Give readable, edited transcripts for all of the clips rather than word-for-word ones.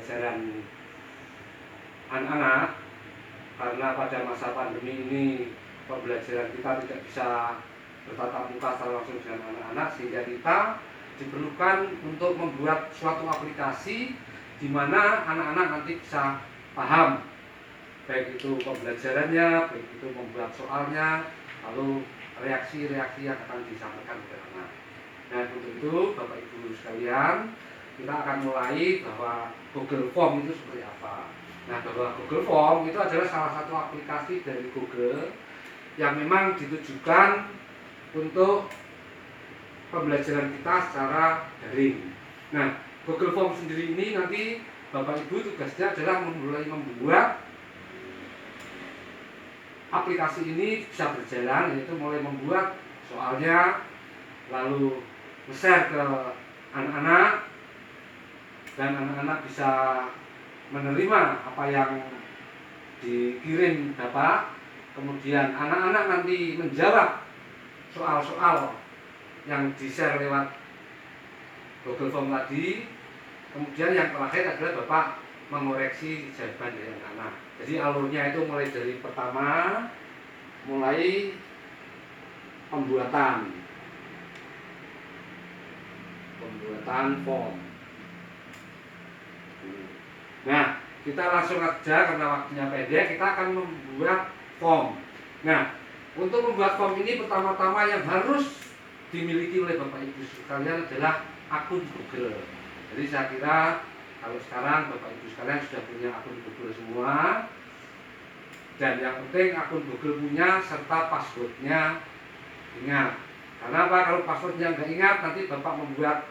pembelajaran anak-anak, karena pada masa pandemi ini pembelajaran kita tidak bisa bertatap muka secara langsung dengan anak-anak, sehingga kita diperlukan untuk membuat suatu aplikasi di mana anak-anak nanti bisa paham, baik itu pembelajarannya, baik itu membuat soalnya, lalu reaksi-reaksi yang akan disampaikan kepada anak. Nah, untuk itu Bapak Ibu sekalian, kita akan mulai bahwa Google Form itu seperti apa. Nah, bahwa Google Form itu adalah salah satu aplikasi dari Google yang memang ditujukan untuk pembelajaran kita secara daring. Nah, Google Form sendiri ini nanti Bapak Ibu tugasnya adalah mulai membuat aplikasi ini bisa berjalan, yaitu mulai membuat soalnya, lalu share ke anak-anak, dan anak-anak bisa menerima apa yang dikirim Bapak. Kemudian anak-anak nanti menjawab soal-soal yang di-share lewat Google Form tadi. Kemudian yang terakhir adalah Bapak mengoreksi jawaban dari anak-anak. Jadi alurnya itu mulai dari pertama, mulai pembuatan form. Nah, kita langsung aja karena waktunya pendek, kita akan membuat form. Nah, untuk membuat form ini pertama-tama yang harus dimiliki oleh Bapak Ibu sekalian adalah akun Google. Jadi saya kira kalau sekarang Bapak Ibu sekalian sudah punya akun Google semua, dan yang penting akun Google punya serta passwordnya ingat. Karena apa? Kalau passwordnya nggak ingat, nanti Bapak membuat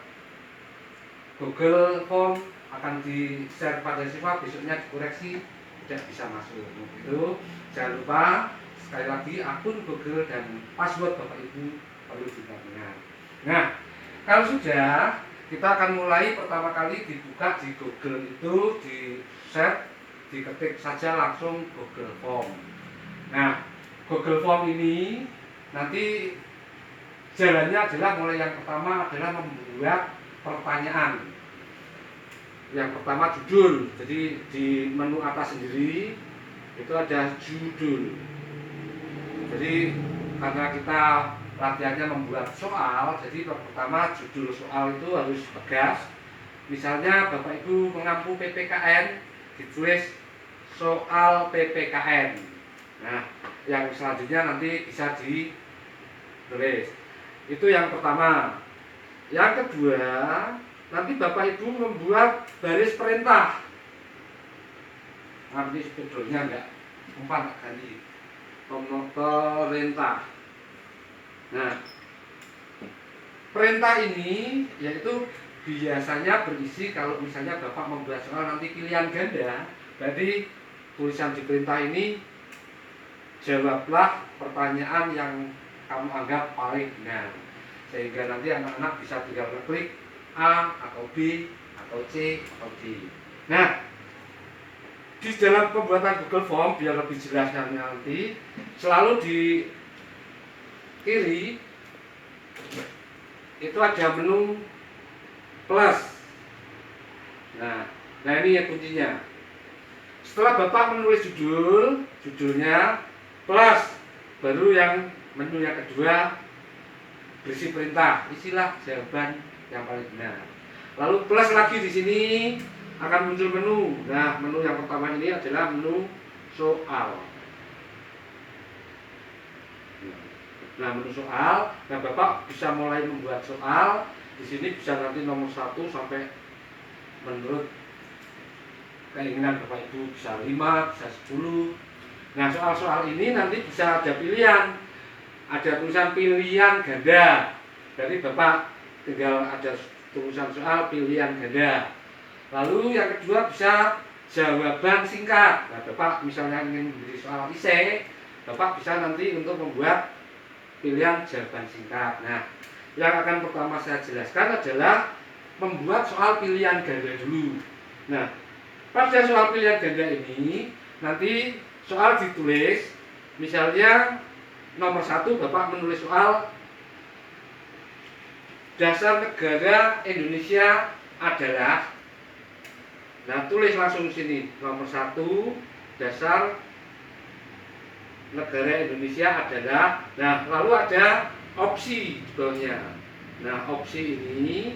Google Form akan di-share pada siswa, besoknya dikoreksi tidak bisa masuk. Itu jangan lupa sekali lagi akun Google dan password Bapak Ibu perlu diingat. Nah, kalau sudah, kita akan mulai. Pertama kali dibuka di Google itu di set, diketik saja langsung Google Form. Nah, Google Form ini nanti jalannya adalah mulai yang pertama adalah membuat pertanyaan. Yang pertama judul. Jadi di menu atas sendiri itu ada judul. Jadi karena kita latihannya membuat soal, jadi pertama judul soal itu harus tegas. Misalnya Bapak Ibu mengampu PPKN, ditulis soal PPKN. Nah, yang selanjutnya nanti bisa ditulis. Itu yang pertama. Yang kedua, nanti Bapak Ibu membuat baris perintah. Nanti sebetulnya enggak umpan ganti perintah. Nah, perintah ini yaitu biasanya berisi, kalau misalnya Bapak membuat soal nanti pilihan ganda, berarti tulisan di perintah ini jawablah pertanyaan yang kamu anggap paling benar, sehingga nanti anak-anak bisa tinggal klik A atau B atau C atau D. Nah, di dalam pembuatan Google Form biar lebih jelasnya nanti selalu di kiri itu ada menu plus. Nah ini ya kuncinya. Setelah Bapak menulis judulnya plus, baru yang menu yang kedua berisi perintah, isilah jawaban yang paling benar. Lalu plus lagi di sini akan muncul menu. Nah, menu yang pertama ini adalah menu soal. Nah, menu soal, nah Bapak bisa mulai membuat soal. Di sini bisa nanti nomor 1 sampai menurut keinginan Bapak Ibu bisa 5, bisa 10. Nah, soal-soal ini nanti bisa ada pilihan. Ada tulisan pilihan ganda. Jadi Bapak tinggal ada tulisan soal pilihan ganda. Lalu yang kedua bisa jawaban singkat. Nah, Bapak misalnya ingin memberi soal IC, Bapak bisa nanti untuk membuat pilihan jawaban singkat. Nah, yang akan pertama saya jelaskan adalah membuat soal pilihan ganda dulu. Nah, pada soal pilihan ganda ini nanti soal ditulis, misalnya nomor 1 Bapak menulis soal dasar negara Indonesia adalah, Nah, tulis langsung sini nomor 1 dasar negara Indonesia adalah. Nah, lalu ada opsi di bawahnya. Nah, opsi ini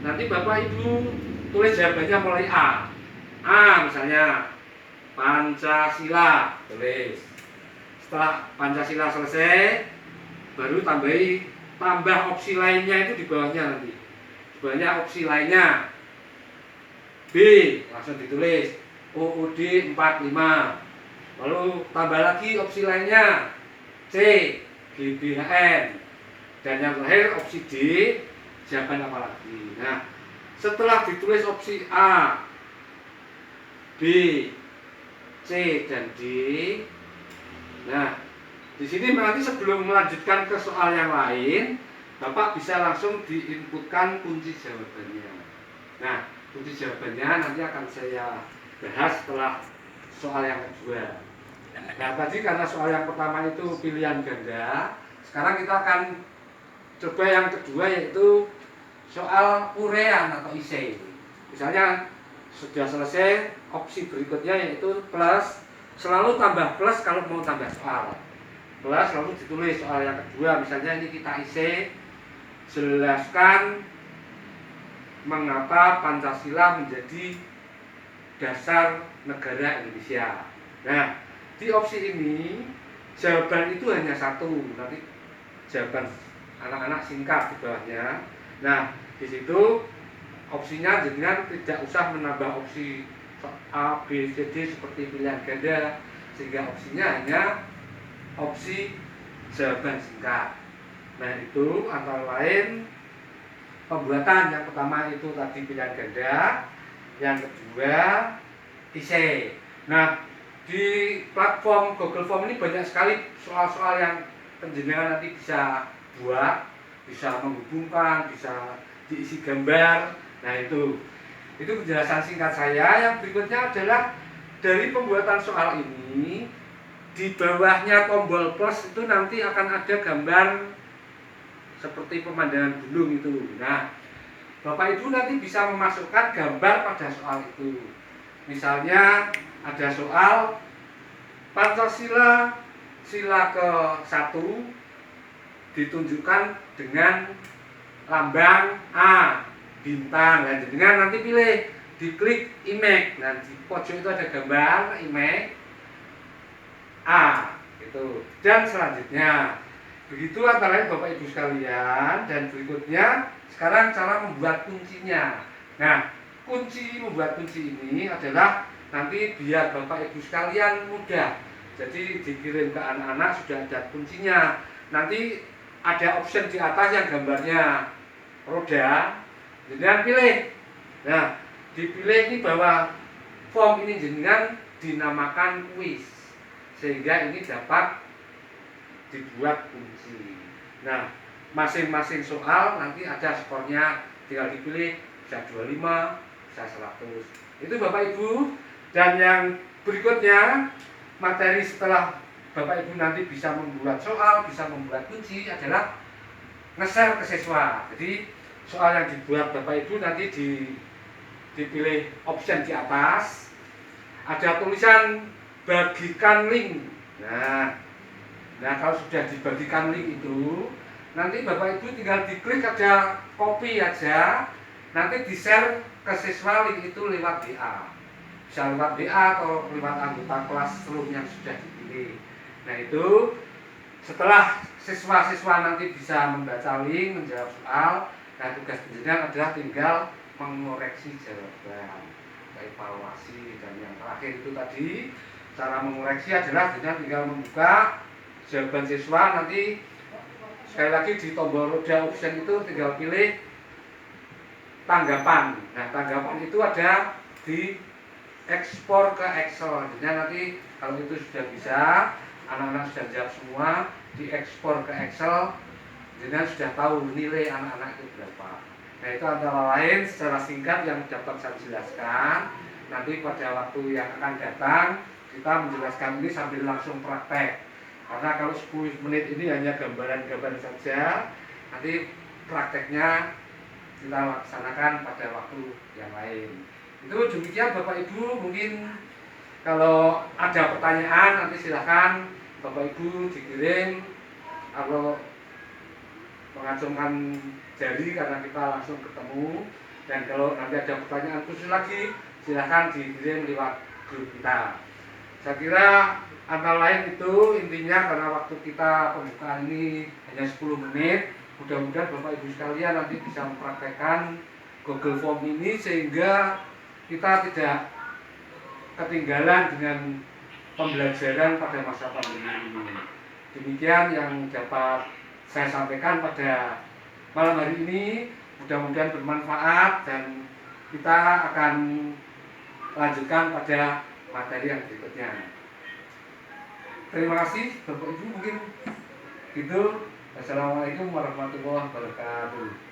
nanti Bapak Ibu tulis jawabannya mulai A. A misalnya Pancasila, tulis. Setelah Pancasila selesai, baru tambah opsi lainnya itu di bawahnya nanti. Di bawahnya opsi lainnya. B, langsung ditulis UUD 45. Lalu tambah lagi opsi lainnya C, GBHN, dan yang terakhir opsi D, jawaban apa lagi. Nah, setelah ditulis opsi A, B, C, dan D, nah di sini nanti sebelum melanjutkan ke soal yang lain, Bapak bisa langsung diinputkan kunci jawabannya. Nah, kunci jawabannya nanti akan saya bahas setelah soal yang kedua. Nah, tadi karena soal yang pertama itu pilihan ganda, sekarang kita akan coba yang kedua, yaitu soal urean atau isi. Misalnya sudah selesai, opsi berikutnya yaitu plus, selalu tambah plus kalau mau tambah soal. Plus lalu ditulis soal yang kedua, misalnya ini kita isi, jelaskan mengapa Pancasila menjadi dasar negara Indonesia. Nah, di opsi ini jawaban itu hanya satu, nanti jawaban anak-anak singkat di bawahnya. Nah, di situ opsinya jenengan tidak usah menambah opsi A, B, C, D seperti pilihan ganda, sehingga opsinya hanya opsi jawaban singkat. Nah, itu antara lain pembuatan. Yang pertama itu tadi pilihan ganda, yang kedua isi. Nah, di platform Google Form ini banyak sekali soal-soal yang penjenengan nanti bisa buat, bisa menghubungkan, bisa diisi gambar. Nah, itu penjelasan singkat saya. Yang berikutnya adalah dari pembuatan soal ini, di bawahnya tombol plus itu nanti akan ada gambar seperti pemandangan gunung itu. Nah, Bapak Ibu nanti bisa memasukkan gambar pada soal itu. Misalnya ada soal Pancasila sila ke-1 ditunjukkan dengan lambang A, bintang. Dan dengan nanti pilih, diklik image. Nah, di pojok itu ada gambar image A gitu. Dan selanjutnya begitu antara lain Bapak Ibu sekalian. Dan berikutnya sekarang cara membuat kuncinya. Nah, membuat kunci ini adalah nanti biar Bapak Ibu sekalian mudah. Jadi dikirim ke anak-anak sudah ada kuncinya. Nanti ada option di atas yang gambarnya roda, jenengan pilih. Nah, dipilih ini bahwa form ini jenengan dinamakan kuis, sehingga ini dapat dibuat kunci. Nah, masing-masing soal nanti ada skornya, tinggal dipilih, bisa 25, bisa 100. Itu Bapak Ibu. Dan yang berikutnya, materi setelah Bapak Ibu nanti bisa membuat soal, bisa membuat kunci adalah nge-share ke siswa. Jadi soal yang dibuat Bapak Ibu nanti dipilih option di atas, ada tulisan bagikan link. Nah, kalau sudah dibagikan link itu, nanti Bapak Ibu tinggal diklik, ada copy aja, nanti di-share ke siswa link itu lewat WA. Bisa lewat WA atau lewat anggota kelas seluruh yang sudah dipilih. Nah, itu setelah siswa-siswa nanti bisa membaca link, menjawab soal, nah tugas penjenengan adalah tinggal mengoreksi jawaban, evaluasi. Dan yang terakhir itu tadi, cara mengoreksi adalah dengan tinggal membuka jawaban siswa, nanti sekali lagi di tombol roda option itu tinggal pilih tanggapan. Nah, tanggapan itu ada di ekspor ke Excel. Jadi nanti kalau itu sudah bisa, anak-anak sudah jawab semua, diekspor ke Excel, jadi sudah tahu nilai anak-anak itu berapa. Nah, itu antara lain secara singkat yang dapat saya jelaskan. Nanti pada waktu yang akan datang kita menjelaskan ini sambil langsung praktek. Karena kalau 10 menit ini hanya gambaran-gambaran saja, nanti prakteknya kita laksanakan pada waktu yang lain. Itu demikian Bapak Ibu, mungkin kalau ada pertanyaan nanti silahkan Bapak Ibu dikirim atau mengacungkan jari karena kita langsung ketemu. Dan kalau nanti ada pertanyaan khusus lagi silahkan dikirim lewat grup kita. Saya kira antara lain itu intinya, karena waktu kita pembukaan ini hanya 10 menit, mudah-mudahan Bapak Ibu sekalian nanti bisa mempraktekkan Google Form ini sehingga kita tidak ketinggalan dengan pembelajaran pada masa pandemi ini. Demikian yang dapat saya sampaikan pada malam hari ini, mudah-mudahan bermanfaat dan kita akan lanjutkan pada materi yang berikutnya. Terima kasih Bapak Ibu, mungkin gitu. Assalamualaikum warahmatullahi wabarakatuh.